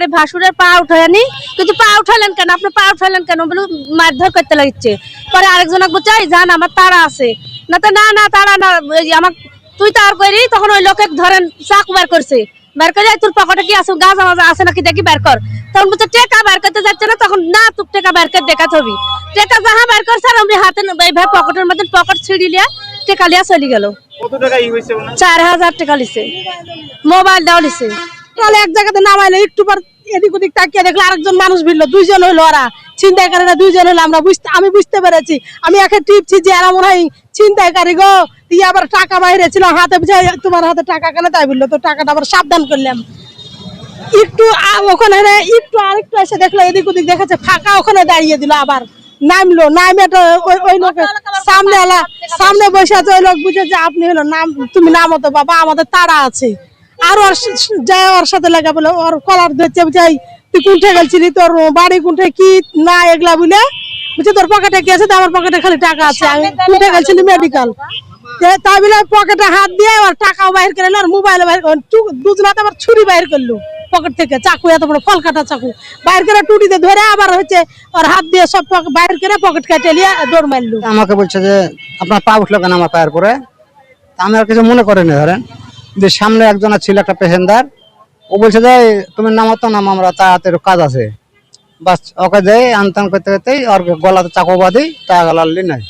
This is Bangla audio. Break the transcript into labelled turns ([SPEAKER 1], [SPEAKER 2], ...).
[SPEAKER 1] আমার ভাসুরের পা উঠায়নি, কিন্তু পা উঠালেন কেন, আপনি পা উঠালেন কেন বলে মারধর করতে লাগছে। পরে আরেকজনক বলছে জান আমার তাড়া আছে, না তো না না তাড়া না, আমার তুই তার করি। তখন ওই লোকে ধরেন চাকু বের করছে, বের করে তোর পকেটে কি আছে, গাঁজা মাজা আছে নাকি দেখি বের কর। তখন বলছে টেকা বের করতে যাচ্ছে না, তখন না তুই টেকা বের করে দেখাতে হবি। টেকা যাহা বের করছে আর আমি হাতে এইভাবে পকেটের মধ্যে পকেট ছিঁড়ি লিয়া টেকা লিয়া চলে গেল।
[SPEAKER 2] কত টাকা ই হইছে ওনা?
[SPEAKER 1] 4000 টাকা লিছে, মোবাইল দাও লিছে।
[SPEAKER 3] তাহলে এক জায়গাতে নামাইলো, একটু পর এদিক ওদিক তাকিয়ে দেখলো আরেকজন মানুষ ভিড়লো, দুইজন হইলো। ওরা ছিনতাইকারীরা দুইজন হইলো। আমি বুঝতে পেরেছি, আমি একে টিপছি যে এরা মনে হয় ছিনতাইকারী গো। দিয়ে আবার টাকা বাইরে ছিল হাতে, বুঝাই তোমার হাতে টাকা কেন, তাই বললো। তো টাকাটা আবার সাবধান করলাম একটু। ওখানে একটু আরেকটু এসে দেখলো এদিক ওদিক দেখেছে ফাঁকা, ওখানে দাঁড়িয়ে দিল। আবার নামলো, নামে তো ওই লোকের সামনে বসে আছে। ওই লোক বুঝে যে আপনি হলো নাম, তুমি নামো তো বাবা, আমাদের তাড়া আছে। আর ওর যায় ওর সাথে লাগা বলে ওর কলার ধরছে, বুঝাই তুই কোনঠে গেছিলি, তোর বাড়ি কোনঠে কি না, এগুলা বুঝলে বুঝছে তোর পকেটে কি আছে। আমার পকেটে খালি টাকা আছে, আমি কোনঠে গেছিলি মেডিকেল। তাই বলে পকেটে হাত দিয়ে ওর টাকাও বাইর করে আর মোবাইল বাইর, দুজনাতে আবার ছুরি বাইর করলো পকেট থেকে, চাকু, এত বড় ফল কাটা চাকু বাইর করে টুটিতে ধরে আবার হচ্ছে ওর হাত দিয়ে সব বাইর করে পকেট কেটে নিয়ে দৌড় মারলো।
[SPEAKER 4] আমাকে বলছে যে আপনার পা উঠলো কেন আমার পায়ের পরে। আমি আর কিছু মনে করিনি। ধরেন যে সামনে একজন ছিল একটা পেসেঞ্জার, ও বলছে যে তুমি নামো তো নামো, আমরা তাড়াতাড়ি কাজ আছে। বাস ওকে যাই আনতান করতে করতেই ওর গলাতে চাকু বাঁধি টাকা গলালি নাই।